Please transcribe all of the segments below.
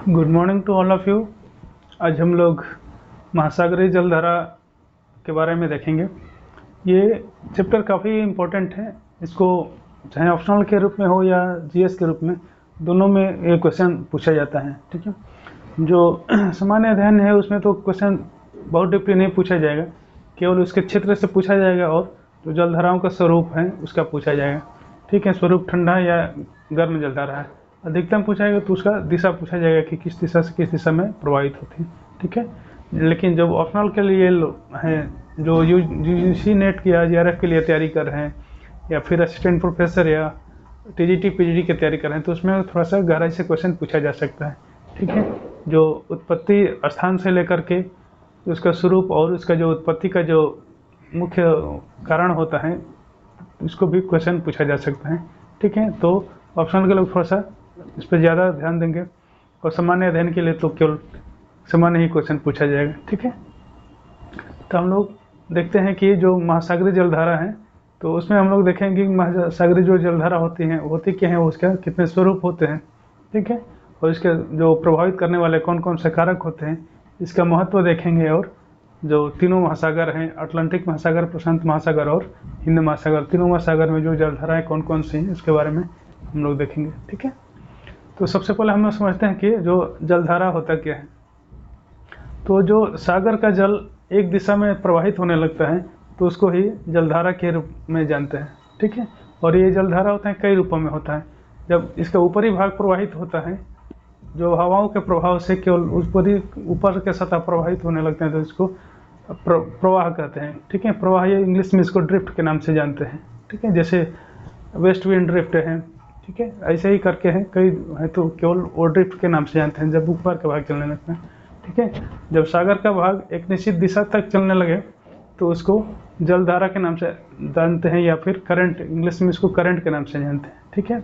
Good morning to all of you. आज हम लोग महासागरीय जलधारा के बारे में देखेंगे। ये चैप्टर काफ़ी इम्पोर्टेंट है। इसको चाहे ऑप्शनल के रूप में हो या जीएस के रूप में, दोनों में ये क्वेश्चन पूछा जाता है। ठीक है, जो सामान्य अध्ययन है उसमें तो क्वेश्चन बहुत डीपली नहीं पूछा जाएगा, केवल उसके क्षेत्र से पूछा जाएगा और जो जलधाराओं का स्वरूप है उसका पूछा जाएगा। ठीक है, स्वरूप ठंडा या गर्म जलधारा है। अधिकतम पूछा जाएगा तो उसका दिशा पूछा जाएगा कि किस दिशा से किस दिशा में प्रवाहित होती है। ठीक है, लेकिन जब ऑप्शनल के लिए हैं जो यूजीसी नेट की या जीआरएफ के लिए तैयारी कर रहे हैं या फिर असिस्टेंट प्रोफेसर या टीजीटी पीजीडी की तैयारी कर रहे हैं, तो उसमें थोड़ा सा गहराई से क्वेश्चन पूछा जा सकता है। ठीक है, जो उत्पत्ति स्थान से लेकर के उसका स्वरूप और उसका जो उत्पत्ति का जो मुख्य कारण होता है, इसको भी क्वेश्चन पूछा जा सकता है। ठीक है, तो ऑप्शनल के लोग थोड़ा सा इस पर ज़्यादा ध्यान देंगे और सामान्य अध्ययन के लिए तो केवल सामान्य ही क्वेश्चन पूछा जाएगा। ठीक है, तो हम लोग देखते हैं कि जो महासागरीय जलधारा है, तो उसमें हम लोग देखेंगे कि महासागरीय जो जलधारा होती क्या है, उसका कितने स्वरूप होते हैं। ठीक है, और इसके जो प्रभावित करने वाले कौन कौन से कारक होते हैं, इसका महत्व देखेंगे। और जो तीनों महासागर हैं, अटलांटिक महासागर, प्रशांत महासागर और हिंद महासागर, तीनों महासागर में जो जलधाराएं कौन कौन सी हैं, इसके बारे में हम लोग देखेंगे। ठीक है, तो सबसे पहले हम लोग समझते हैं कि जो जलधारा होता क्या है। तो जो सागर का जल एक दिशा में प्रवाहित होने लगता है तो उसको ही जलधारा के रूप में जानते हैं। ठीक है, और ये जलधारा होता है कई रूपों में होता है। जब इसका ऊपरी भाग प्रवाहित होता है, जो हवाओं के प्रभाव से केवल ऊपर के सतह प्रवाहित होने लगते हैं, तो इसको प्रवाह कहते हैं। ठीक है, प्रवाह ये इंग्लिश में इसको ड्रिफ्ट के नाम से जानते हैं। ठीक है, जैसे वेस्ट विंड ड्रिफ्ट है। ठीक है, ऐसे ही करके हैं, कई है तो केवल वो ड्रिफ्ट के नाम से जानते हैं जब ऊपर का भाग चलने लगता है। ठीक है, जब सागर का भाग एक निश्चित दिशा तक चलने लगे तो उसको जलधारा के नाम से जानते हैं, या फिर करंट, इंग्लिश में इसको करंट के नाम से जानते हैं। ठीक है,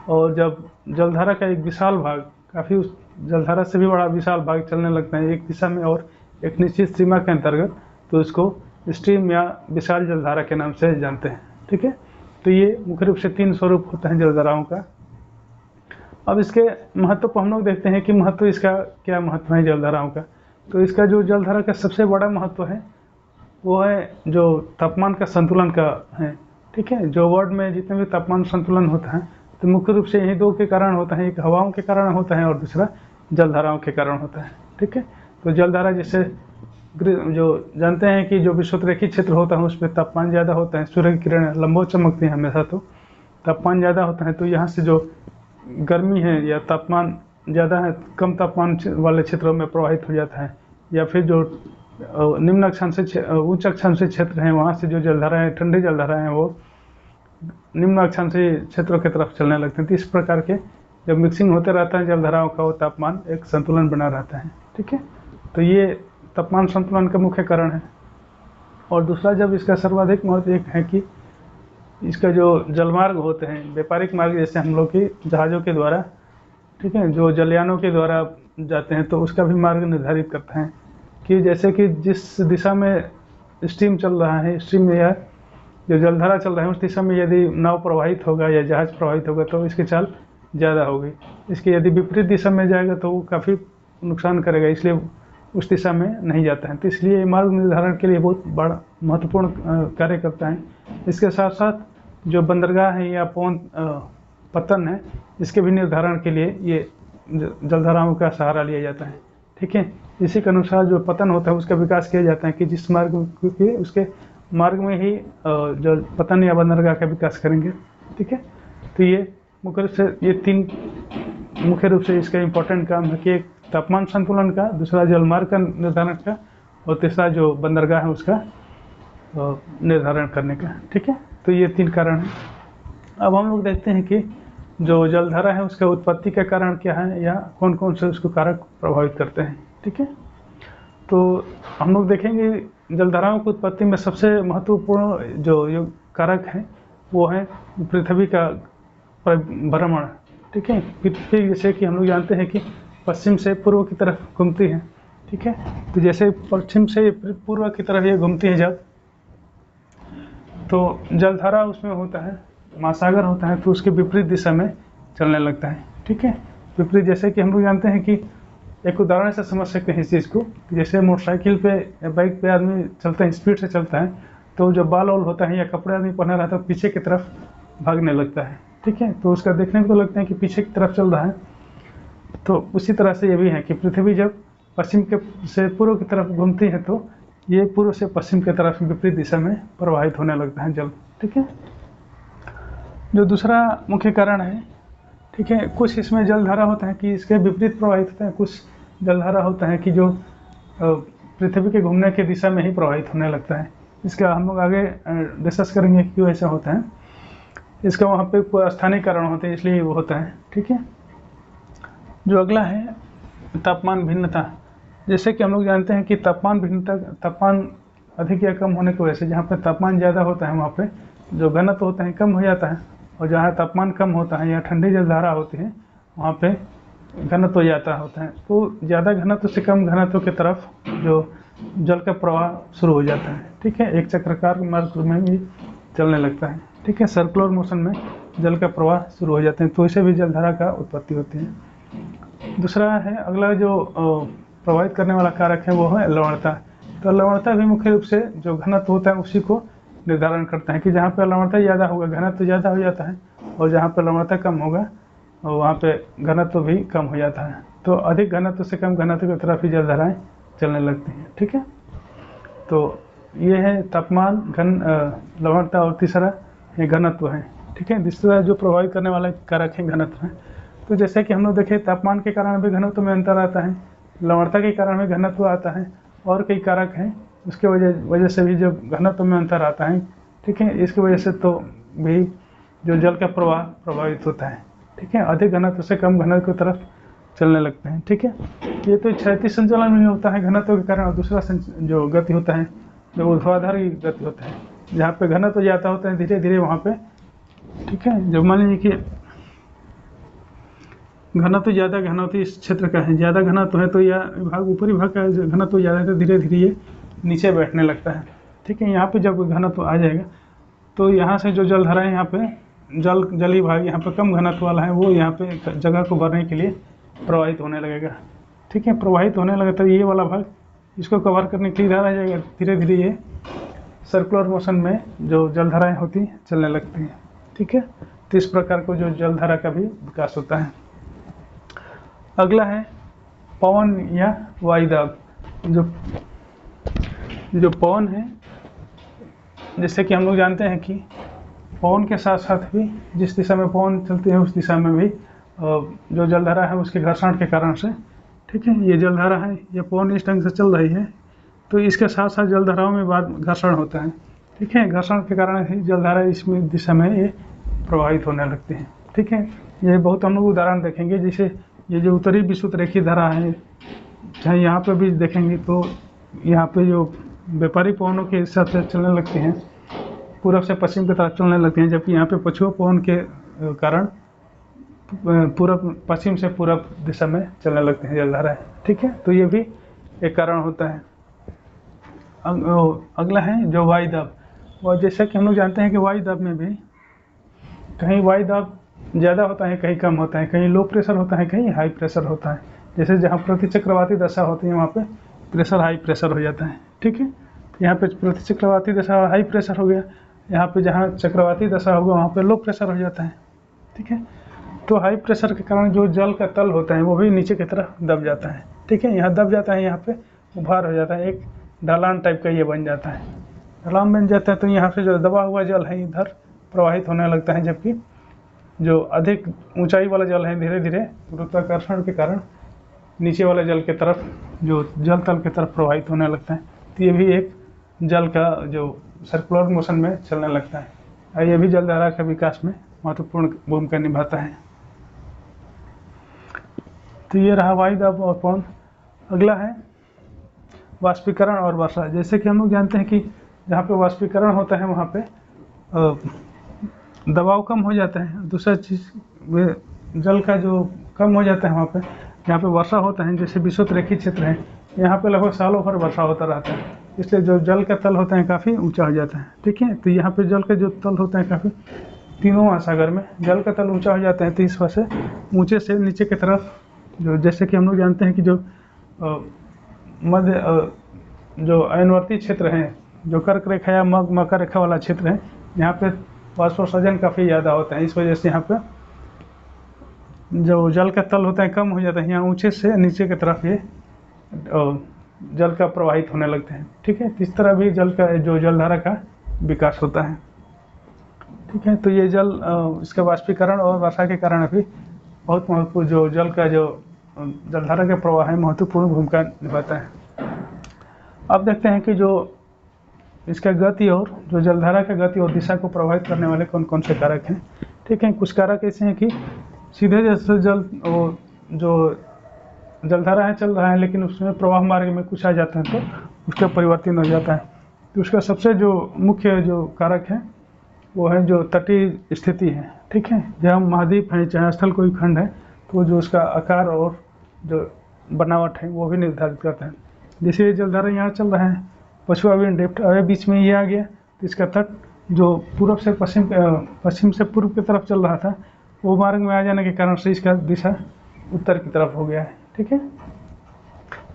और जब जलधारा का एक विशाल भाग, काफ़ी उस जलधारा से भी बड़ा विशाल भाग चलने लगता है एक दिशा में और एक निश्चित सीमा के अंतर्गत, तो इसको स्ट्रीम या विशाल जलधारा के नाम से जानते हैं। ठीक है, तो ये मुख्य रूप से तीन स्वरूप होते हैं जलधाराओं का। अब इसके महत्व को हम लोग देखते हैं कि महत्व इसका क्या महत्व है जलधाराओं का। तो इसका जो जलधारा का सबसे बड़ा महत्व है वो है जो तापमान का संतुलन का है। ठीक है, जो वर्ल्ड में जितने भी तापमान संतुलन होता है, तो मुख्य रूप से यही दो के कारण होता है, एक हवाओं के कारण होता है और दूसरा जलधाराओं के कारण होता है। ठीक है, तो जलधारा जैसे जो जानते हैं कि जो विषुवतरेखी क्षेत्र होता है उस पर तापमान ज़्यादा होता है, सूर्य की किरणें लंबवत चमकती हैं हमेशा, तो तापमान ज़्यादा होता है, तो यहाँ से जो गर्मी है या तापमान ज़्यादा है, कम तापमान वाले क्षेत्रों में प्रवाहित हो जाता है। या फिर जो निम्न अक्षांशीय से उच्च अक्षांशीय क्षेत्र हैं, वहाँ से जो जलधाराएँ, ठंडी जलधाराएँ हैं, वो निम्न अक्षांशीय क्षेत्रों की तरफ चलने लगते हैं। तो इस प्रकार के जब मिक्सिंग होते रहता है जलधाराओं का, वो तापमान एक संतुलन बना रहता है। ठीक है, तो ये तापमान संतुलन का मुख्य कारण है। और दूसरा, जब इसका सर्वाधिक महत्व एक है कि इसका जो जलमार्ग होते हैं, व्यापारिक मार्ग, जैसे हम लोग की जहाज़ों के द्वारा, ठीक है, जो जलयानों के द्वारा जाते हैं, तो उसका भी मार्ग निर्धारित करता है कि जैसे कि जिस दिशा में स्ट्रीम चल रहा है, स्ट्रीम में या जो जलधारा चल रहा है उस दिशा में यदि नाव प्रवाहित होगा या जहाज़ प्रवाहित होगा तो इसकी चाल ज़्यादा होगी। इसकी यदि विपरीत दिशा में जाएगा तो वो काफ़ी नुकसान करेगा, इसलिए उस दिशा में नहीं जाता है। तो इसलिए मार्ग निर्धारण के लिए बहुत बड़ा महत्वपूर्ण कार्य करता है। इसके साथ साथ जो बंदरगाह है या पतन है, इसके भी निर्धारण के लिए ये जलधाराओं का सहारा लिया जाता है। ठीक है, इसी के अनुसार जो पतन होता है उसका विकास किया जाता है कि जिस मार्ग, क्योंकि उसके मार्ग में ही जो पतन या बंदरगाह का विकास करेंगे। ठीक है, तो ये मुख्य रूप से ये तीन मुख्य रूप से इसका इम्पोर्टेंट काम है कि एक तापमान संतुलन का, दूसरा जलमार्ग का निर्धारण का, और तीसरा जो बंदरगाह है उसका निर्धारण करने का। ठीक है, तो ये तीन कारण हैं। अब हम लोग देखते हैं कि जो जलधारा है उसका उत्पत्ति का कारण क्या है या कौन कौन से उसको कारक प्रभावित करते हैं। ठीक है, तो हम लोग देखेंगे जलधाराओं की उत्पत्ति में सबसे महत्वपूर्ण जो कारक है वो है पृथ्वी का भ्रमण। ठीक है, पृथ्वी जैसे कि हम लोग जानते हैं कि पश्चिम से पूर्व की तरफ घूमती है। ठीक है, तो जैसे पश्चिम से पूर्व की तरफ ये घूमती है जब, तो जलधारा उसमें होता है, महासागर होता है, तो उसके विपरीत दिशा में चलने लगता है। ठीक है, विपरीत, जैसे कि हम लोग जानते हैं कि एक उदाहरण से समझ सकते हैं इस चीज़ को, जैसे मोटरसाइकिल पे या बाइक पे आदमी चलता है, स्पीड से चलता है, तो जो बाल वाल होता है या कपड़े आदमी पहना रहता है पीछे की तरफ भागने लगता है, ठीक है। तो उसका देखने में तो लगता है कि पीछे की तरफ चल रहा है। तो उसी तरह से ये भी है कि पृथ्वी जब पश्चिम के से पूर्व की तरफ घूमती है तो ये पूर्व से पश्चिम की तरफ विपरीत दिशा में प्रवाहित होने लगता है जल, ठीक है। जो दूसरा मुख्य कारण है, ठीक है, कुछ इसमें जलधारा होता है कि इसके विपरीत प्रवाहित होता है, कुछ जलधारा होता है कि जो पृथ्वी के घूमने की दिशा में ही प्रवाहित होने लगता है। इसका हम लोग आगे डिस्कस करेंगे कि क्यों ऐसा होता है। इसका वहाँ पे स्थानीय कारण होते हैं, इसलिए वो होता है, ठीक है। जो अगला है तापमान भिन्नता। जैसे कि हम लोग जानते हैं कि तापमान भिन्नता, तापमान अधिक या कम होने की वजह से जहाँ पे तापमान ज़्यादा होता है वहाँ पे जो घनत्व होता है कम हो जाता है, और जहाँ तापमान कम होता है या ठंडी जलधारा होती है वहाँ पे घनत्व ज़्यादा होता है। तो ज़्यादा घनत्व से कम घनत्व की तरफ जो जल का प्रवाह शुरू हो जाता है, ठीक है। एक चक्राकार मार्ग में भी चलने लगता है, ठीक है। सर्कुलर मोशन में जल का प्रवाह शुरू हो जाते हैं, तो इससे भी जलधारा का उत्पत्ति होती है। दूसरा है अगला जो प्रभावित करने वाला कारक है वो है लवणता। तो लवणता भी मुख्य रूप से जो घनत्व होता है उसी को निर्धारण करता है कि जहाँ पे लवणता ज़्यादा होगा घनत्व ज़्यादा हो जाता है, और जहाँ पे लवणता कम होगा वहाँ पे घनत्व भी कम हो जाता है। तो अधिक घनत्व से कम घनत्व की तरफ ही जलधाराएँ चलने लगती हैं, ठीक है। तो ये है तापमान, लवणता, और तीसरा ये घनत्व है, ठीक है। तीसरा जो प्रभावित करने वाला कारक है घनत्व है। तो जैसे कि हम लोग देखें तापमान के कारण भी घनत्व में अंतर आता है, लवणता के कारण भी घनत्व आता है, और कई कारक हैं उसके वजह से भी जब घनत्व में अंतर आता है, ठीक है। इसकी वजह से तो भी जो जल का प्रवाह प्रभावित होता है, ठीक है। अधिक घनत्व से कम घनत्व की तरफ चलने लगते हैं, ठीक है। ये तो क्षैतिज संचालन में होता है घनत्व के कारण, और दूसरा जो गति होता है जो ऊर्ध्वाधर की गति होता है, जहाँ पे घनत्व ज़्यादा होता है धीरे धीरे वहाँ पे, ठीक है। जब मान लीजिए कि घनत्व ज़्यादा घनत्व इस क्षेत्र का है, ज़्यादा घनत्व है तो यह विभाग ऊपरी भाग का घनत्व ज़्यादा है तो धीरे धीरे ये नीचे बैठने लगता है, ठीक है। यहाँ पे जब घनत्व आ जाएगा तो यहाँ से जो जलधारा है यहाँ पे जली भाग यहाँ पे कम घनत्व वाला है वो यहाँ पे जगह को भरने के लिए प्रवाहित होने लगेगा, ठीक है। प्रवाहित होने लगे तो ये वाला भाग इसको कवर करने के लिए इधर आ जाएगा, धीरे धीरे ये सर्कुलर मोशन में जो जलधाराएँ होती चलने लगती हैं, ठीक है। तो इस प्रकार को जो जलधारा का भी विकास होता है। अगला है पवन या वायुदाब। जो पवन है, जैसे कि हम लोग जानते हैं कि पवन के साथ साथ भी जिस दिशा में पवन चलती है उस दिशा में भी जो जलधारा है उसके घर्षण के कारण से, ठीक है, ये जलधारा है, ये पवन इस ढंग से चल रही है तो इसके साथ साथ जलधाराओं में बाद घर्षण होता है, ठीक है। घर्षण के कारण ही जलधारा इसमें दिशा में ये प्रवाहित होने लगती है, ठीक है। ये बहुत हम लोग उदाहरण देखेंगे, जैसे ये जो उत्तरी विषुवत रेखीय धारा है, चाहे यहाँ पे भी देखेंगे तो यहाँ पे जो व्यापारिक पवनों के हिसाब से चलने लगते हैं, पूर्व से पश्चिम की तरफ चलने लगते हैं, जबकि यहाँ पे पछुआ पवन के कारण पूर्व पश्चिम से पूर्व दिशा में चलने लगते हैं जलधाराएं, ठीक है। तो ये भी एक कारण होता है। अगला है जो वायुदाब। और जैसा कि हम लोग जानते हैं कि वायुदाब में भी कहीं वायुदाब ज़्यादा होता है, कहीं कम होता है, कहीं लो प्रेशर होता है, कहीं हाई प्रेशर होता है। जैसे जहाँ प्रतिचक्रवाती दशा होती है वहाँ पे प्रेशर हाई प्रेशर हो जाता है, ठीक है। यहाँ पे प्रतिचक्रवाती दशा हाई प्रेशर हो गया, यहाँ पे जहाँ चक्रवाती दशा होगा वहाँ पे लो प्रेशर हो जाता है, ठीक है। तो हाई प्रेशर के कारण जो जल का तल होता है वो भी नीचे की तरफ दब जाता है, ठीक है। यहाँ दब जाता है, यहाँ पे उभार हो जाता है, एक ढलान टाइप का ये बन जाता है, ढलान बन जाता है। तो यहाँ से जो दबा हुआ जल है इधर प्रवाहित होने लगता है, जबकि जो अधिक ऊंचाई वाला जल है धीरे धीरे गुरुत्वाकर्षण के कारण नीचे वाले जल के तरफ, जो जल तल की तरफ प्रवाहित होने लगता है। तो ये भी एक जल का जो सर्कुलर मोशन में चलने लगता है, और ये भी जलधारा के विकास में महत्वपूर्ण भूमिका निभाता है। तो ये रहा वायुदाब और पवन। अगला है वाष्पीकरण और वर्षा। जैसे कि हम लोग जानते हैं कि जहाँ पे वाष्पीकरण होता है वहाँ पे दबाव कम हो जाता है, दूसरा चीज़ जल का जो कम हो जाता है वहाँ पे। जहाँ पे वर्षा होता है, जैसे विषुवत रेखीय क्षेत्र है, यहाँ पे लगभग सालों भर वर्षा होता रहता है, इसलिए जो जल का तल होता है काफ़ी ऊंचा हो जाता है, ठीक है। तो यहाँ पे जल का जो तल होता है काफ़ी तीनों महासागर में जल का तल ऊंचा हो जाता है, तो इस वजह से ऊंचे से नीचे की तरफ जो, जैसे कि हम लोग जानते हैं कि जो मध्य जो अयनवर्ती क्षेत्र हैं, जो कर्क रेखा या मकर रेखा वाला क्षेत्र है, यहाँ पे वाष्पोत्सर्जन काफ़ी ज़्यादा होता है। इस वजह से यहाँ पे जो जल का तल होता है कम हो जाता है, यहाँ ऊंचे से नीचे की तरफ ये जल का प्रवाहित होने लगते हैं। ठीक है, इस तरह भी जल का जो जलधारा का विकास होता है। ठीक है, तो ये जल इसका वाष्पीकरण और वर्षा के कारण भी बहुत महत्वपूर्ण, जो जल का जो जलधारा का प्रवाह है महत्वपूर्ण भूमिका निभाता है। अब देखते हैं कि जो इसका गति और जो जलधारा का गति और दिशा को प्रभावित करने वाले कौन कौन से कारक हैं। ठीक है, कुछ कारक ऐसे हैं कि सीधे जैसे जल जो जलधारा है चल रहा है, लेकिन उसमें प्रवाह मार्ग में कुछ आ जाता है तो उसका परिवर्तन हो जाता है। तो उसका सबसे जो मुख्य जो कारक है वो है जो तटीय स्थिति है। ठीक है, जहाँ महाद्वीप है चाहे स्थल कोई खंड है, तो जो उसका आकार और जो बनावट है वो भी निर्धारित करता है। जैसे ये जलधारा यहाँ चल रहा है, पछुआ विंड ड्रिफ्ट अभी बीच में ये आ गया, तो इसका तट जो पूर्व से पश्चिम से पूर्व की तरफ चल रहा था, वो मार्ग में आ जाने के कारण से इसका दिशा उत्तर की तरफ हो गया है। ठीक है,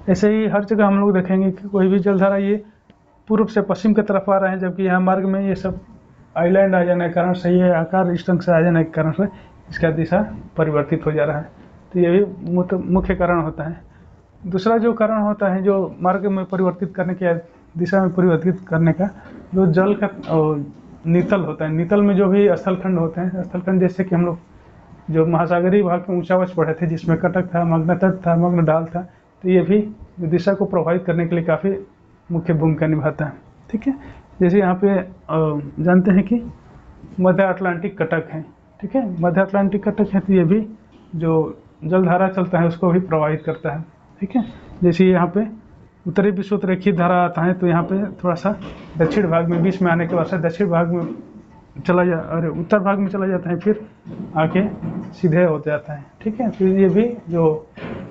ऐसे ही हर जगह हम लोग देखेंगे कि कोई भी जलधारा ये पूर्व से पश्चिम की तरफ आ रहा है, जबकि यहाँ मार्ग में ये सब आइलैंड आ जाने के कारण से, ये आकार इस ढंग से आ जाने के कारण से इसका दिशा परिवर्तित हो जा रहा है। तो ये भी मुख्य कारण होता है। दूसरा जो कारण होता है जो मार्ग में परिवर्तित करने के, दिशा में परिवर्तित करने का, जो जल का नीतल होता है। नीतल में जो भी स्थलखंड होते हैं, स्थलखंड जैसे कि हम लोग जो महासागरीय भाग में ऊंचावच पढ़े थे, जिसमें कटक था, मग्न तट था, मग्न डाल था, तो ये भी दिशा को प्रभावित करने के लिए काफ़ी मुख्य भूमिका निभाता है। ठीक है, जैसे यहाँ पे जानते हैं कि मध्य अटलांटिक कटक है। ठीक है, मध्य अटलांटिक कटक है, तो ये भी जो जलधारा चलता है उसको भी प्रभावित करता है। ठीक है, जैसे यहाँ पे उत्तरी विषुवत धारा आता है, तो यहाँ पे थोड़ा सा दक्षिण भाग में, बीच में आने के बाद से दक्षिण भाग में उत्तर भाग में चला जाता है, फिर आके सीधे हो जाता है। ठीक है, तो ये भी जो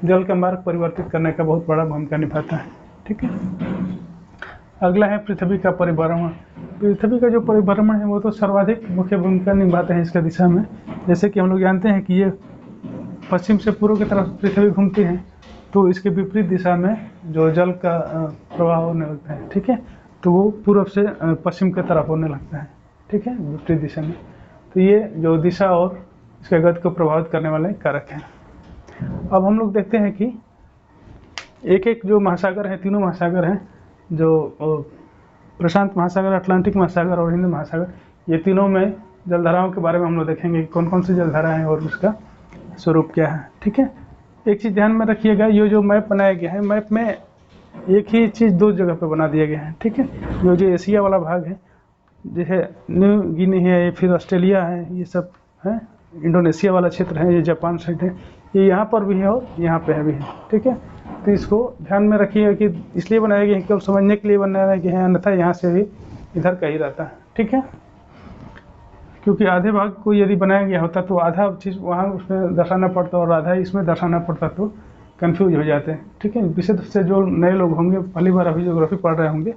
जल का मार्ग परिवर्तित करने का बहुत बड़ा भूमिका निभाता है। ठीक है, अगला है पृथ्वी का परिभ्रमण। पृथ्वी का जो परिभ्रमण है वो तो सर्वाधिक मुख्य भूमिका निभाते हैं इसका दिशा में। जैसे कि हम लोग जानते हैं कि ये पश्चिम से पूर्व की तरफ पृथ्वी घूमती है, तो इसके विपरीत दिशा में जो जल का प्रवाह होने लगता है। ठीक है, तो वो पूर्व से पश्चिम की तरफ होने लगता है। ठीक है, विपरीत दिशा में। तो ये जो दिशा और इसके गति को प्रभावित करने वाले कारक हैं। अब हम लोग देखते हैं कि एक एक जो महासागर है, तीनों महासागर हैं, जो प्रशांत महासागर, अटलांटिक महासागर और हिंद महासागर, ये तीनों में जलधाराओं के बारे में हम लोग देखेंगे कि कौन कौन सी जलधारा है और उसका स्वरूप क्या है। ठीक है, एक चीज़ ध्यान में रखिएगा, ये जो मैप बनाया गया है, मैप में एक ही चीज़ दो जगह पे बना दिया गया है। ठीक है, जो एशिया वाला भाग है, जैसे न्यू गिनी है, फिर ऑस्ट्रेलिया है, ये सब है, इंडोनेशिया वाला क्षेत्र है, ये जापान साइड है, ये यहाँ पर भी है और यहाँ पे भी है। ठीक है, तो इसको ध्यान में रखिएगा कि इसलिए बनाया गया है कि अब समझने के लिए बनाया गया है, अन्यथा यहाँ से भी इधर का ही रहता है। ठीक है, क्योंकि आधे भाग को यदि बनाया गया होता तो आधा चीज़ वहाँ उसमें दर्शाना पड़ता और आधा इसमें दर्शाना पड़ता, तो कन्फ्यूज हो जाते हैं। ठीक है, विशेष रूप से जो नए लोग होंगे, पहली बार अभी ज्योग्राफी पढ़ रहे होंगे,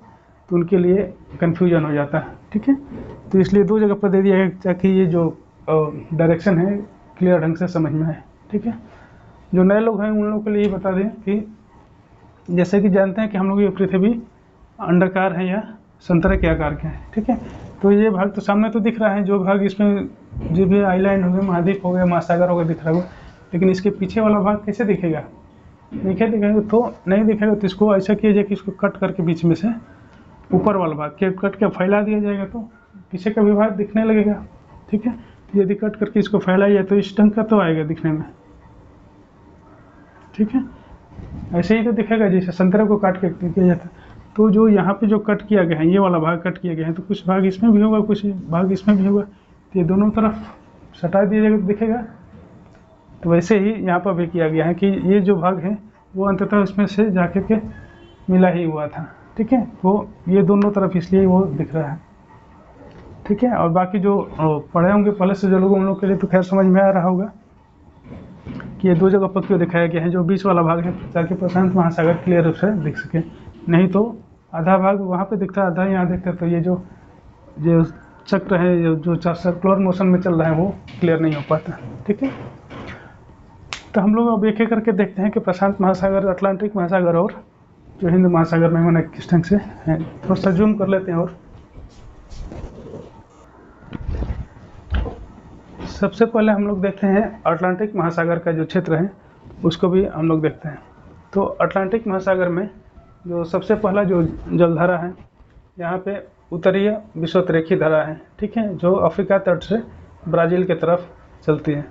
तो उनके लिए कन्फ्यूजन हो जाता है। ठीक है, तो इसलिए दो जगह पर दे दिया गया ताकि ये जो डायरेक्शन है क्लियर ढंग से समझ में आए। ठीक है, जो नए लोग हैं उन लोगों के लिए ये बता दें कि जैसे कि जानते हैं कि हम लोग ये पृथ्वी अंडाकार है या संतरे के आकार के हैं। ठीक है, तो ये भाग तो सामने तो दिख रहा है, जो भाग इसमें जो भी आइलैंड हो गए, महाद्वीप हो गए, महासागर हो गए, दिख रहा होगा, लेकिन इसके पीछे वाला भाग कैसे दिखेगा? नहीं दिखेगा, तो नहीं दिखेगा, तो इसको ऐसा किया जाए कि इसको कट करके बीच में से ऊपर वाला भाग के कट के फैला दिया जाएगा, तो पीछे का भी भाग दिखने लगेगा। ठीक है, यदि कट करके इसको फैलाया जाए तो इस ढंग का तो आएगा दिखने में। ठीक है, ऐसे ही तो दिखेगा जैसे संतरे को काट के किया जाता है। तो जो यहाँ पे जो कट किया गया है, ये वाला भाग कट किया गया है, तो कुछ भाग इसमें भी होगा, कुछ भाग इसमें भी होगा, तो ये दोनों तरफ सटा दिया जाएगा तो दिखेगा। तो वैसे ही यहाँ पर भी किया गया है कि ये जो भाग है वो अंततः उसमें से जाकर के मिला ही हुआ था। ठीक है, तो ये दोनों तरफ इसलिए वो दिख रहा है। ठीक है, और बाकी जो पढ़े होंगे पहले से जो लोग, उन लोग के लिए तो खैर समझ में आ रहा होगा कि ये दो जगह पर क्यों दिखाया गया है। जो बीच वाला भाग है ताकि प्रशांत महासागर क्लियर रूप से दिख सके, नहीं तो आधा भाग वहाँ पे दिखता है, आधा यहाँ दिखता है, तो ये जो चक्र है जो सर्कुलर मोशन में चल रहा है वो क्लियर नहीं हो पाता। ठीक है, तो हम लोग अब एक एक करके देखते हैं कि प्रशांत महासागर, अटलांटिक महासागर और जो हिंद महासागर में मैंने किस ढंग से है। थोड़ा सा जूम कर लेते हैं और सबसे पहले हम लोग देखते हैं अटलांटिक महासागर का जो क्षेत्र है उसको भी हम लोग देखते हैं। तो अटलांटिक महासागर में जो सबसे पहला जो जलधारा है, यहाँ पे उत्तरीय विषुवतरेखी धारा है। ठीक है, जो अफ्रीका तट से ब्राज़ील के तरफ चलती है।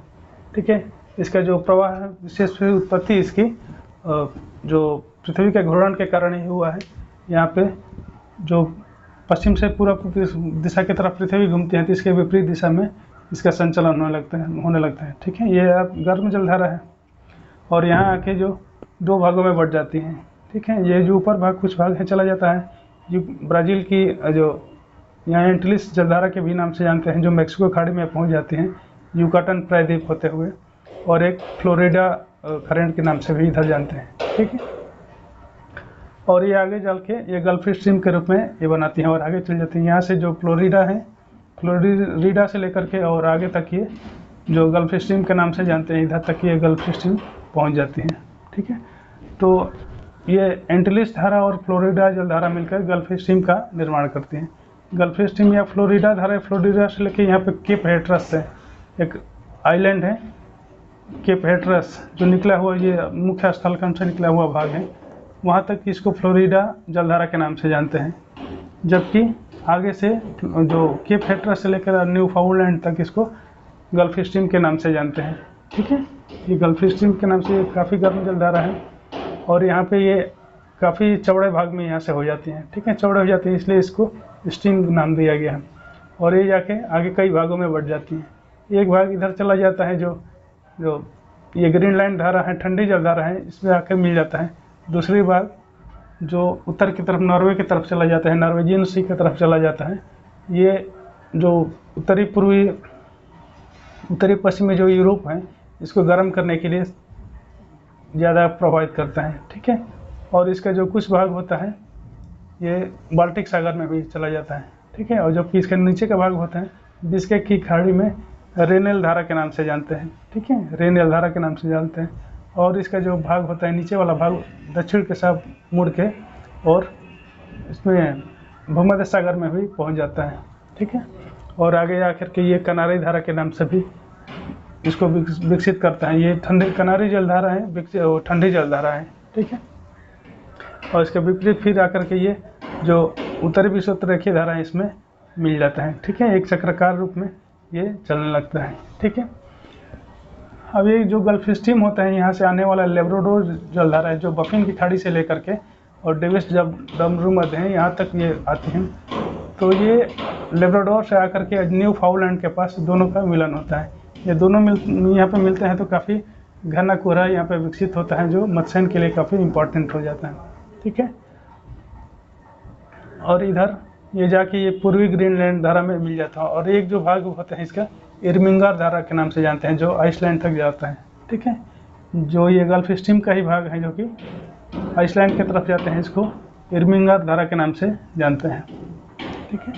ठीक है, इसका जो प्रवाह है, विशेष उत्पत्ति इसकी जो पृथ्वी के घूर्णन के कारण ही हुआ है। यहाँ पे जो पश्चिम से पूर्व दिशा की तरफ पृथ्वी घूमती है तो इसके विपरीत दिशा में इसका संचालन होने लगता है। ठीक है, ये अब गर्म जलधारा है और यहाँ आके जो दो भागों में बढ़ जाती हैं। ठीक है, ये जो ऊपर भाग कुछ भाग है चला जाता है, जो ब्राज़ील की जो यहाँ एंटिलिस जलधारा के भी नाम से जानते हैं, जो मैक्सिको खाड़ी में पहुँच जाती हैं युकाटन प्रायद्वीप होते हुए, और एक फ्लोरिडा करंट के नाम से भी इधर जानते हैं। ठीक है, और ये आगे चल के ये गल्फ स्ट्रीम के रूप में ये बनाती हैं और आगे चल जाती हैं। यहाँ से जो फ्लोरिडा है, फ्लोरिडा से लेकर के और आगे तक ये जो गल्फ स्ट्रीम के नाम से जानते हैं, इधर तक ये गल्फ स्ट्रीम पहुँच जाती हैं। ठीक है, तो ये एंटिलिस धारा और फ्लोरिडा जलधारा मिलकर गल्फ स्ट्रीम का निर्माण करती हैं। गल्फ स्ट्रीम या फ्लोरिडा धारा, फ्लोरिडा से लेकर यहाँ पे केप हेटरस है, एक आइलैंड है केप हेटरस, जो निकला हुआ ये मुख्य स्थल खंड से निकला हुआ भाग है, वहाँ तक इसको फ्लोरिडा जलधारा के नाम से जानते हैं। जबकि आगे से जो केप हेटरस से लेकर न्यूफाउंडलैंड तक इसको गल्फ स्ट्रीम के नाम से जानते हैं। ठीक है, ये गल्फ स्ट्रीम के नाम से काफ़ी गर्म जलधारा है और यहाँ पे ये काफ़ी चौड़े भाग में यहाँ से हो जाती हैं। ठीक है, चौड़े हो जाती हैं इसलिए इसको स्ट्रीम नाम दिया गया है। और ये जाके आगे कई भागों में बढ़ जाती हैं। एक भाग इधर चला जाता है, जो ये ग्रीनलैंड धारा है, ठंडी जलधारा है, इसमें आकर मिल जाता है। दूसरी भाग जो उत्तर की तरफ नॉर्वे की तरफ चला जाता है, नॉर्वेजियन सी की तरफ चला जाता है। ये जो उत्तरी पश्चिमी जो यूरोप है, इसको गर्म करने के लिए ज़्यादा प्रभावित करता है। ठीक है, और इसका जो कुछ भाग होता है ये बाल्टिक सागर में भी चला जाता है। ठीक है, और जबकि इसके नीचे का भाग होता है बिस्के की खाड़ी में रेनेल धारा के नाम से जानते हैं। ठीक है, रेनेल धारा के नाम से जानते हैं। और इसका जो भाग होता है नीचे वाला भाग दक्षिण के साथ मुड़ के और इसमें भूमध्य सागर में भी पहुंच जाता है। ठीक है, और आगे आकर के ये कनारी धारा के नाम से भी इसको विकसित करता है। ये ठंडी कनारी जलधारा है, ठंडी जलधारा है। ठीक है, और इसके विपरीत फिर आकर के ये जो उत्तरी विषुवतरेखीय धारा है इसमें मिल जाता है। ठीक है, एक चक्राकार रूप में ये चलने लगता है। ठीक है, अब ये जो गल्फ स्ट्रीम होता है, यहाँ से आने वाला लेब्राडोर जलधारा है, जो बफिन की खाड़ी से लेकर के और डेविस जब डमरू मध्य है यहाँ तक ये आती हैं। तो ये लेब्राडोर से आकर के न्यूफाउंडलैंड के पास दोनों का मिलन होता है। ये दोनों यहाँ पे मिलते हैं तो काफ़ी घना कोहरा यहाँ पे विकसित होता है, जो मत्स्यन के लिए काफ़ी इम्पोर्टेंट हो जाता है। ठीक है, और इधर ये जाके ये पूर्वी ग्रीनलैंड धारा में मिल जाता है। और एक जो भाग होता है इसका इर्मिंगर धारा के नाम से जानते हैं, जो आइसलैंड तक जाता है। ठीक है, जो ये गल्फ स्ट्रीम का ही भाग है जो कि आइसलैंड की तरफ जाते हैं, इसको इर्मिंगर धारा के नाम से जानते हैं। ठीक है,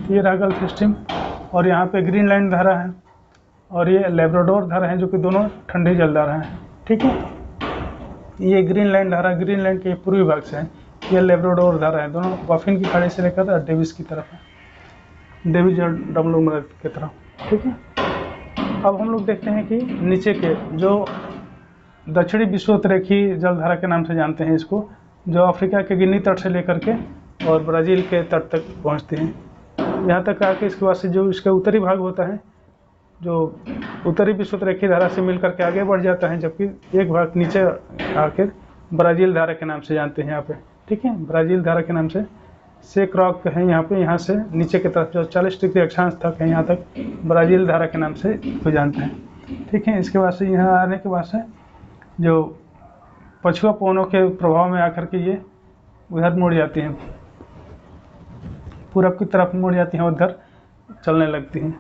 ये रहा गल्फ स्ट्रीम और यहाँ पे ग्रीनलैंड धारा है और ये लेब्राडोर धारा है, जो कि दोनों ठंडी जलधारा है। ठीक है, ये ग्रीनलैंड धारा ग्रीनलैंड के पूर्वी भाग से है, ये लेब्राडोर धारा है, दोनों बफिन की खाड़ी से लेकर डेविस की तरफ है, डेविस और डब्लू की तरफ। ठीक है, अब हम लोग देखते हैं कि नीचे के जो दक्षिणी विषुवतरेखीय जलधारा के नाम से जानते हैं इसको, जो अफ्रीका के गिनी तट से लेकर के और ब्राज़ील के तट तक पहुंचते हैं। यहाँ तक आके इसके बाद से जो इसका उत्तरी भाग होता है, जो उत्तरी विषुवतरेखीय धारा से मिलकर के आगे बढ़ जाता है, जबकि एक भाग नीचे आकर ब्राज़ील धारा के नाम से जानते हैं यहाँ पे। ठीक है, ब्राज़ील धारा के नाम से सेक रॉक है यहाँ पे, यहाँ से नीचे की तरफ जो 40 डिग्री अक्षांश तक है, यहाँ तक ब्राज़ील धारा के नाम से इसको जानते हैं। ठीक है, इसके बाद से यहाँ आने के बाद से जो पछुआ पवनों के प्रभाव में आकर के ये उधर मुड़ जाती हैं, पूरब की तरफ मुड़ जाती हैं, उधर चलने लगती हैं।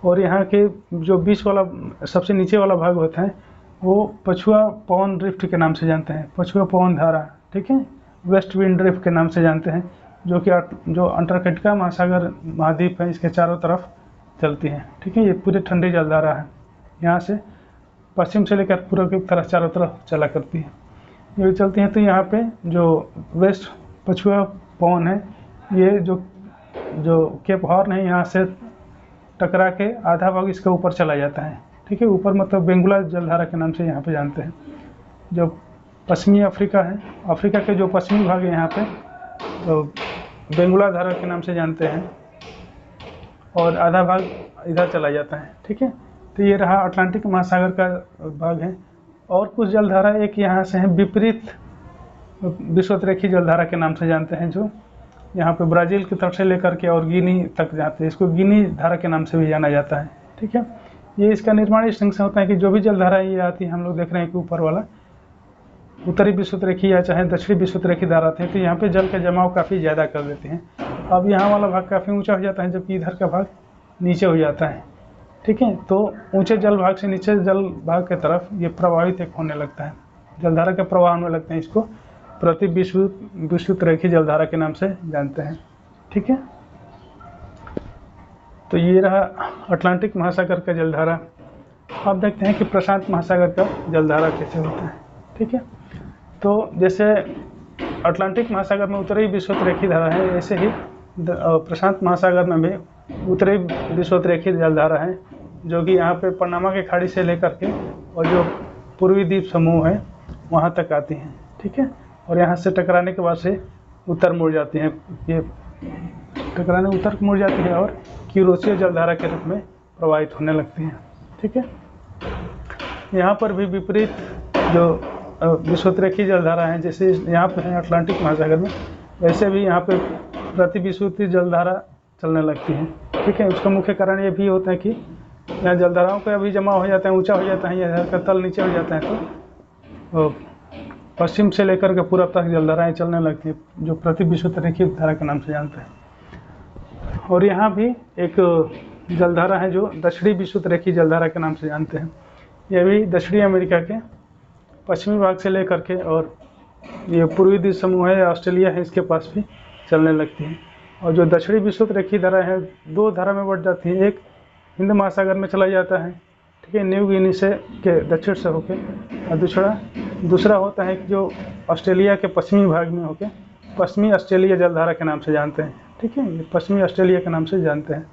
और यहाँ के जो बीच वाला सबसे नीचे वाला भाग होता है वो पछुआ पवन ड्रिफ्ट के नाम से जानते हैं, पछुआ पवन धारा। ठीक है, वेस्ट विंड ड्रिफ्ट के नाम से जानते हैं। जो कि जो अंटार्कटिका महासागर महाद्वीप है इसके चारों तरफ चलती हैं। ठीक है, ये पूरी ठंडी जलधारा है, यहाँ से पश्चिम से लेकर पूर्व की तरफ चारों तरफ चला करती है। ये भी चलती हैं तो यहाँ पे जो वेस्ट पछुआ पवन है, ये जो केप हॉर्न है यहाँ से टकरा के आधा भाग इसके ऊपर चला जाता है। ठीक है, ऊपर मतलब बेंगुला जलधारा के नाम से यहाँ पे जानते हैं। जो पश्चिमी अफ्रीका है, अफ्रीका के जो पश्चिमी भाग है यहाँ पे तो बेंगुला धारा के नाम से जानते हैं, और आधा भाग इधर चला जाता है। ठीक है, तो ये रहा अटलांटिक महासागर का भाग है। और कुछ जलधारा एक यहाँ से है विपरीत विषुवतरेखी जलधारा के नाम से जानते हैं, जो यहाँ पे ब्राज़ील की तरफ से लेकर के और गिनी तक जाते हैं। इसको गिनी धारा के नाम से भी जाना जाता है। ठीक है, ये इसका निर्माण इस ढंग से होता है कि जो भी जलधारा ये आती है, हम लोग देख रहे हैं कि ऊपर वाला उत्तरी विषुवतरेखी या चाहे दक्षिणी विषुवतरेखी धारा आते हैं, तो यहाँ पे जल का जमाव काफ़ी ज़्यादा कर देते हैं। अब यहाँ वाला भाग काफ़ी ऊंचा हो जाता है, जबकि इधर का भाग नीचे हो जाता है। ठीक है, तो ऊंचे जल भाग से नीचे जल भाग की तरफ ये प्रवाहित एक होने लगता है, जलधारा के प्रवाह होने लगते हैं। इसको प्रति विषुवतरेखी जलधारा के नाम से जानते हैं। ठीक है, तो ये रहा अटलांटिक महासागर का जलधारा। अब देखते हैं कि प्रशांत महासागर का जलधारा कैसे होता है। ठीक है, तो जैसे अटलांटिक महासागर में उत्तरी विषुवतरेखी धारा है, ऐसे ही प्रशांत महासागर में भी उत्तरी विषुवतरेखी जलधारा है, जो कि यहाँ पे पनामा के खाड़ी से लेकर के और जो पूर्वी द्वीप समूह है वहाँ तक आती हैं। ठीक है, और यहाँ से टकराने के बाद से उत्तर मुड़ जाती हैं, ये टकराने उत्तर मुड़ जाती है और क्यूरोसियो जलधारा के रूप में प्रवाहित होने लगती हैं। ठीक है, यहाँ पर भी विपरीत जो विषुवतरेखी जलधारा है, जैसे यहाँ पे है अटलांटिक महासागर में, वैसे भी यहाँ पे प्रति विषुवतीय जलधारा चलने लगती है। ठीक है, उसका मुख्य कारण ये भी होता है कि यहाँ जलधाराओं का भी जमा हो जाता है, ऊंचा हो जाता है, इधर का तल नीचे हो जाता है, तो पश्चिम से लेकर के पूर्व तक जलधाराएँ चलने लगती हैं, जो प्रति विषुवतरेखी धारा के नाम से जानते हैं। और यहाँ भी एक जलधारा है जो दक्षिणी विषुवतरेखी जलधारा के नाम से जानते हैं। यह भी दक्षिणी अमेरिका के पश्चिमी भाग से लेकर के और ये पूर्वी द्वीप समूह है, ऑस्ट्रेलिया है, इसके पास भी चलने लगती है। और जो दक्षिणी विषुवतरेखी धारा है, दो धारा में बढ़ जाती है। एक हिंद महासागर में चला जाता है, ठीक है, न्यू गिनी से के दक्षिण से होके, और दूसरा होता है कि जो ऑस्ट्रेलिया के पश्चिमी भाग में होके पश्चिमी ऑस्ट्रेलिया जलधारा के नाम से जानते हैं। ठीक है, ये पश्चिमी ऑस्ट्रेलिया के नाम से जानते हैं।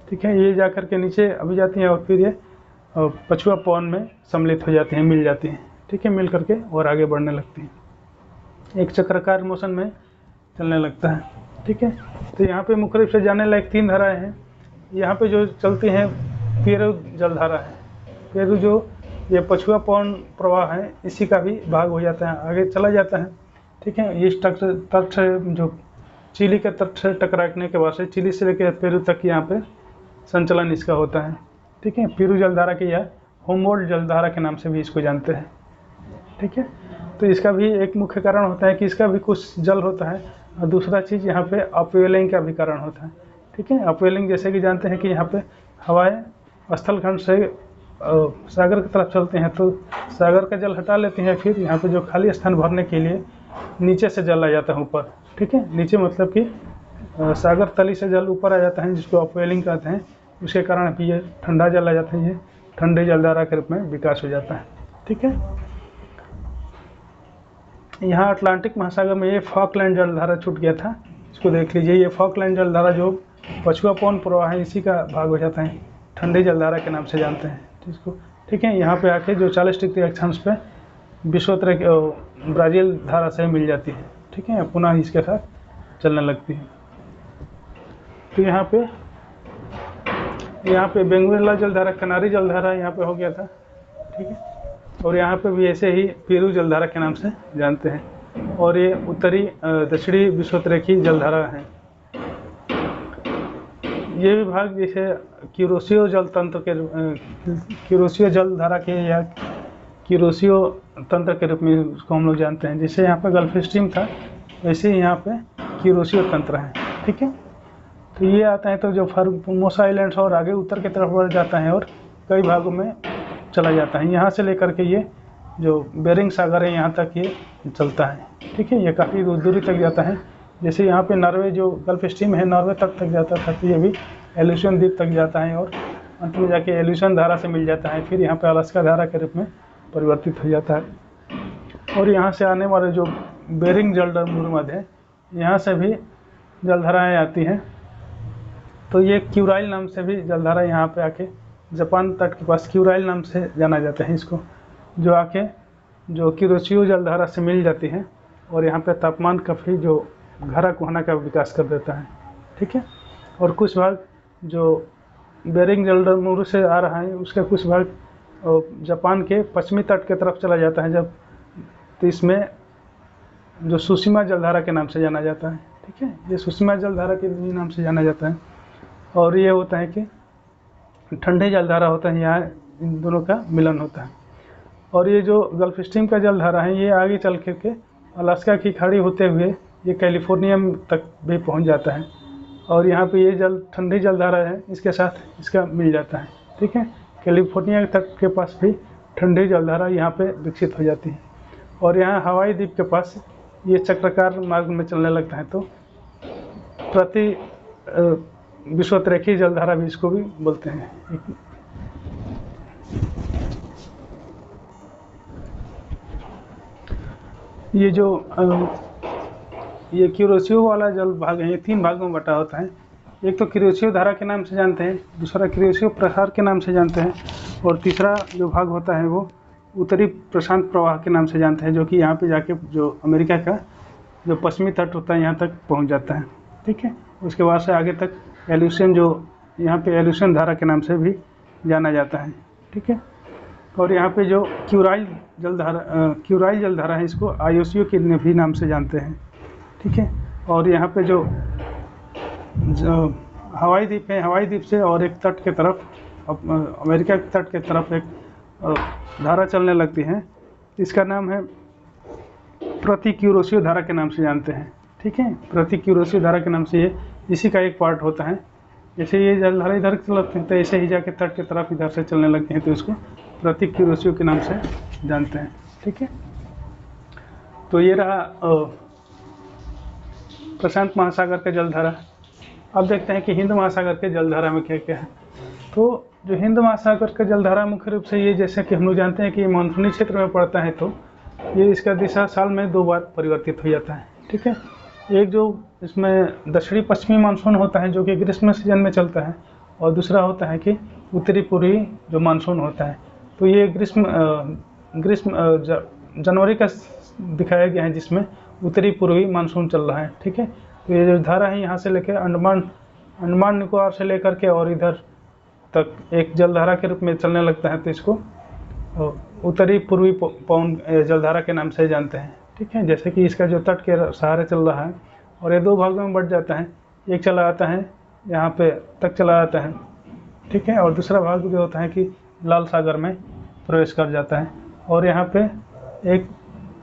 ठीक है, ये जा कर के नीचे अभी जाती हैं और फिर ये पछुआ पवन में सम्मिलित हो जाती हैं, मिल जाती हैं। ठीक है, मिल करके और आगे बढ़ने लगती हैं, एक चक्राकार मोशन में चलने लगता है। ठीक है, तो यहाँ पे मुख्य रूप से जानने लायक 3 धाराएं हैं। यहाँ पे जो चलती हैं पेरू जलधारा है। पेरू जो ये पछुआ पवन प्रवाह है, इसी का भी भाग हो जाता है, आगे चला जाता है। ठीक है, इस तट से जो चिली के तट से टकराने के बाद से चिली से लेकर पेरू तक यहाँ पे संचलन इसका होता है। ठीक है, पेरू जलधारा की या होमवोल्ट जलधारा के नाम से भी इसको जानते हैं। ठीक है, तो इसका भी एक मुख्य कारण होता है कि इसका भी कुछ जल होता है, और दूसरा चीज़ यहाँ पे अपवेलिंग का भी कारण होता है। ठीक है, अपवेलिंग जैसे कि जानते हैं कि यहाँ पे हवाएं स्थलखंड से सागर की तरफ चलते हैं, तो सागर का जल हटा लेती हैं, फिर यहाँ पे जो खाली स्थान भरने के लिए नीचे से जल आ जाता है ऊपर। ठीक है, नीचे मतलब कि सागर तली से जल ऊपर आ जाता है, जिसको अपवेलिंग कहते हैं। उसके कारण भी ये ठंडा जल आ जाता है, ये ठंडे जलधारा के रूप में विकास हो जाता है। ठीक है, यहाँ अटलांटिक महासागर में ये फॉकलैंड जलधारा छूट गया था, इसको देख लीजिए। ये फॉकलैंड जलधारा जो पछुआ पवन प्रवाह है, इसी का भाग हो जाता है, ठंडी जलधारा के नाम से जानते हैं इसको। ठीक है, यहाँ पे आके जो 40 डिग्री अक्षांश पे विषुवतरेखी ब्राज़ील धारा से मिल जाती है। ठीक है, पुनः इसके साथ चलने लगती है। तो यहाँ पे बेंगुएला जलधारा, कनारी जलधारा यहाँ पे हो गया था। ठीक है, और यहाँ पे भी ऐसे ही पेरू जलधारा के नाम से जानते हैं। और ये उत्तरी दक्षिणी विषुवतरेखी जलधारा है। ये विभाग जैसे क्यूरोसियो जल तंत्र के क्यूरोसियो जलधारा के या क्यूरोसियो तंत्र के रूप में उसको हम लोग जानते हैं। जैसे यहाँ पे गल्फ स्ट्रीम था, वैसे ही यहाँ पे क्यूरोसियो तंत्र है। ठीक है, तो ये आता है तो जो फॉर्मोसा आइलैंड्स और आगे उत्तर की तरफ बढ़ जाता है और कई भागों में चला जाता है। यहाँ से लेकर के ये जो बेरिंग सागर है यहाँ तक ये चलता है। ठीक है, ये काफ़ी दूरी तक जाता है। जैसे यहाँ पे नॉर्वे जो गल्फ स्ट्रीम है नॉर्वे तक जाता था, तो ये भी एल्यूशन द्वीप तक जाता है और अंत में जाके एल्यूशन धारा से मिल जाता है, फिर यहाँ पे अलास्का धारा के रूप में परिवर्तित हो जाता है। और यहाँ से आने वाले जो बेरिंग जलमर्द है, यहाँ से भी जलधाराएँ आती हैं। तो ये क्यूराइल नाम से भी जलधारा यहाँ पे आके जापान तट के पास क्यूराइल नाम से जाना जाता है इसको, जो आके जो कुरोशियो जलधारा से मिल जाती है और यहाँ पे तापमान काफ़ी जो घरा कोहना का विकास कर देता है। ठीक है। और कुछ भाग जो बेरिंग जलमर्द से आ रहा है उसका कुछ भाग जापान के पश्चिमी तट के तरफ चला जाता है जब, तो इसमें जो सुशिमा जलधारा के नाम से जाना जाता है। ठीक है, ये सुशिमा जलधारा के नाम से जाना जाता है। और ये होता है कि ठंडे जलधारा होता है, यहाँ इन दोनों का मिलन होता है। और ये जो गल्फ स्ट्रीम का जलधारा है ये आगे चल के अलास्का की खाड़ी होते हुए ये कैलिफोर्निया तक भी पहुंच जाता है और यहाँ पे ये ठंडी जलधारा है इसके साथ इसका मिल जाता है। ठीक है, कैलिफोर्निया तक के पास भी ठंडी जलधारा यहाँ पे विकसित हो जाती है और यहाँ हवाई द्वीप के पास ये चक्राकार मार्ग में चलने लगता है। तो प्रति विषुवतरेखीय जलधारा भी इसको भी बोलते हैं। ये जो ये कुरोशियो वाला जल भाग है ये 3 भागों में बटा होता है। एक तो कुरोशियो धारा के नाम से जानते हैं, दूसरा कुरोशियो प्रसार के नाम से जानते हैं और तीसरा जो भाग होता है वो उत्तरी प्रशांत प्रवाह के नाम से जानते हैं, जो कि यहाँ पे जाके जो अमेरिका का जो पश्चिमी तट होता है यहाँ तक पहुँच जाता है। ठीक है, उसके बाद से आगे तक एल्यूशन जो यहाँ पे एल्यूशन धारा के नाम से भी जाना जाता है। ठीक है, और यहाँ पे जो क्यूराइल जलधारा है इसको आयोसियो के भी नाम से जानते हैं। ठीक है, और यहाँ पे जो हवाई द्वीप है, हवाई द्वीप से और एक तट के तरफ अमेरिका के तट के तरफ एक धारा चलने लगती है, इसका नाम है प्रति कुरोशियो धारा के नाम से जानते हैं। ठीक है, प्रति कुरोशियो धारा के नाम से ये इसी का एक पार्ट होता है। जैसे ये जलधारा इधर चलते हैं तो ऐसे ही जाके तट के तरफ इधर से चलने लगते हैं, तो इसको प्रति कुरोशियो के नाम से जानते हैं। ठीक है, तो ये रहा प्रशांत महासागर का जलधारा। अब देखते हैं कि हिंद महासागर के जलधारा में क्या क्या है। तो जो हिंद महासागर का जलधारा मुख्य रूप से ये, जैसे कि हम लोग जानते हैं कि ये मानसूनी क्षेत्र में पड़ता है, तो ये इसका दिशा साल में 2 बार परिवर्तित हो जाता है। ठीक है, एक जो इसमें दक्षिणी पश्चिमी मानसून होता है जो कि ग्रीष्म सीजन में चलता है और दूसरा होता है कि उत्तरी पूर्वी जो मानसून होता है। तो ये जनवरी का दिखाया गया है जिसमें उत्तरी पूर्वी मानसून चल रहा है। ठीक है, तो ये जो धारा है यहाँ से लेकर अंडमान निकोबार से लेकर के और इधर तक एक जलधारा के रूप में चलने लगता है, तो इसको उत्तरी पूर्वी पवन जलधारा के नाम से जानते हैं। ठीक है, जैसे कि इसका जो तट के सहारे चल रहा है और ये 2 भागों में बढ़ जाता है, एक चला आता है यहाँ पे तक चला आता है। ठीक है, और दूसरा भाग जो होता है कि लाल सागर में प्रवेश कर जाता है और यहाँ पे एक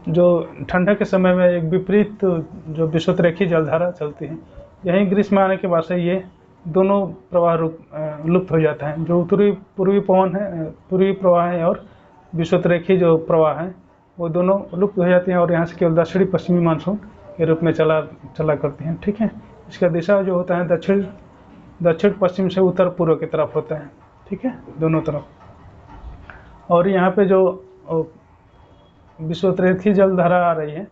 जो ठंडा के समय में एक विपरीत जो विषुवतरेखीय जलधारा चलती है। यहीं ग्रीष्म आने के बाद से ये दोनों प्रवाह लुप्त हो जाता है। जो उत्तरी पूर्वी प्रवाह है और विषुवतरेखीय जो प्रवाह है वो दोनों लुप्त हो जाती हैं और यहाँ से केवल दक्षिणी पश्चिमी मानसून के रूप में चला करती हैं। ठीक है, इसका दिशा जो होता है दक्षिण पश्चिम से उत्तर पूर्व की तरफ होता है। ठीक है, दोनों तरफ। और यहाँ पे जो विषुवतरेखीय जलधारा आ रही है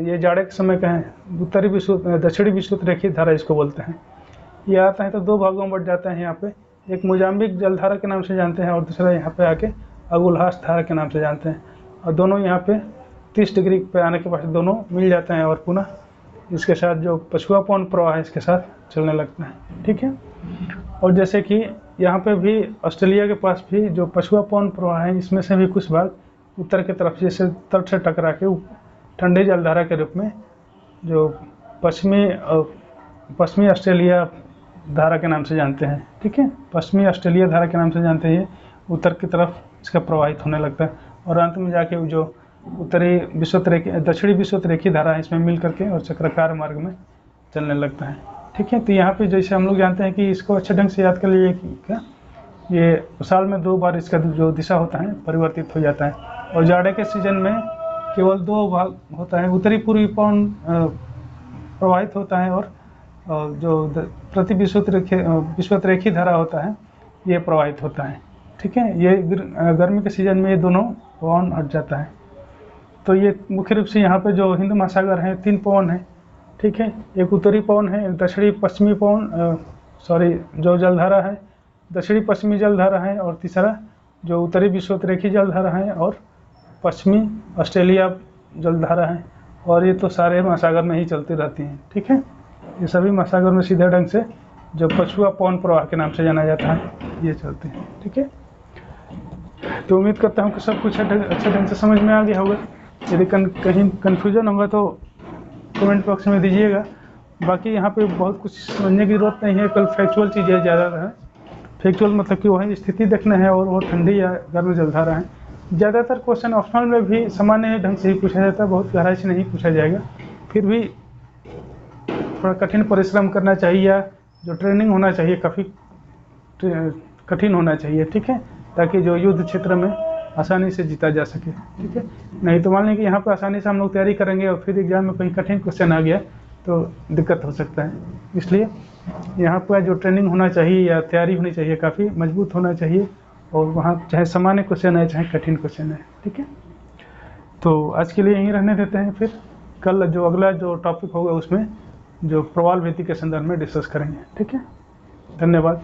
ये जाड़े के समय का है, दक्षिणी विषुवतरेखीय धारा इसको बोलते हैं। ये आता है तो 2 भागों में बढ़ जाता है। यहाँ पे एक मोजाम्बिक जलधारा के नाम से जानते हैं और दूसरा यहाँ पे आके अगुलहास धारा के नाम से जानते हैं, और दोनों यहाँ पे 30 डिग्री पे आने के बाद दोनों मिल जाते हैं और पुनः इसके साथ जो पछुआ पवन प्रवाह है इसके साथ चलने लगता है। ठीक है, और जैसे कि यहाँ पे भी ऑस्ट्रेलिया के पास भी जो पछुआ पवन प्रवाह है इसमें से भी कुछ भाग उत्तर की तरफ जैसे तट से टकरा के ठंडी जलधारा के रूप में जो पश्चिमी ऑस्ट्रेलिया धारा के नाम से जानते हैं। ठीक है, पश्चिमी ऑस्ट्रेलिया धारा के नाम से जानते हैं, उत्तर की तरफ इसका प्रवाहित होने लगता है और अंत में जाके जो दक्षिणी विषुवतरेखीय धारा है इसमें मिल करके और चक्राकार मार्ग में चलने लगता है। ठीक है, तो यहाँ पे जैसे हम लोग जानते हैं कि इसको अच्छे ढंग से याद कर लीजिए कि क्या ये साल में 2 बार इसका जो दिशा होता है परिवर्तित हो जाता है और जाड़े के सीजन में केवल 2 भाग होता है, उत्तरी पूर्वी पवन प्रवाहित होता है और जो प्रति विषुवत-रेखी धारा होता है ये प्रवाहित होता है। ठीक है, ये गर्मी के सीजन में ये दोनों पवन हट जाता है। तो ये मुख्य रूप से यहाँ पे जो हिंद महासागर है 3 पवन है। ठीक है, एक उत्तरी पवन है, एक दक्षिणी पश्चिमी पवन जो जलधारा है, दक्षिणी पश्चिमी जलधारा है, और तीसरा जो उत्तरी विषुवत-रेखी जलधारा है और पश्चिमी ऑस्ट्रेलिया जलधारा है। और ये तो सारे महासागर में ही चलती रहती हैं। ठीक है, ये सभी महासागर में सीधे ढंग से जो पछुआ पवन प्रवाह के नाम से जाना जाता है ये चलते हैं। ठीक है, तो उम्मीद करता हूँ कि सब कुछ अच्छे ढंग से समझ में आ गया होगा। यदि कहीं कन्फ्यूजन होगा तो कमेंट बॉक्स में दीजिएगा। बाकी यहाँ पे बहुत कुछ समझने की ज़रूरत नहीं है, कल फैक्चुअल चीज़ें ज़्यादा है। फैक्चुअल मतलब कि वही स्थिति देखना है और वो ठंडी या गर्म जलधारा है। ज़्यादातर क्वेश्चन ऑप्शनल में भी सामान्य ढंग से ही पूछा जाता है, बहुत गहराई से नहीं पूछा जाएगा। फिर भी थोड़ा कठिन परिश्रम करना चाहिए या जो ट्रेनिंग होना चाहिए काफ़ी कठिन होना चाहिए। ठीक है, ताकि जो युद्ध क्षेत्र में आसानी से जीता जा सके। ठीक है, नहीं तो मान लें कि यहाँ पर आसानी से हम लोग तैयारी करेंगे और फिर एग्जाम में कहीं कठिन क्वेश्चन आ गया तो दिक्कत हो सकता है। इसलिए यहाँ पर जो ट्रेनिंग होना चाहिए या तैयारी होनी चाहिए काफ़ी मजबूत होना चाहिए, और वहाँ चाहे सामान्य क्वेश्चन है चाहे कठिन क्वेश्चन है। ठीक है, तो आज के लिए यहीं रहने देते हैं, फिर कल जो अगला जो टॉपिक होगा उसमें जो प्रवाल भीति के संदर्भ में डिस्कस करेंगे। ठीक है, धन्यवाद।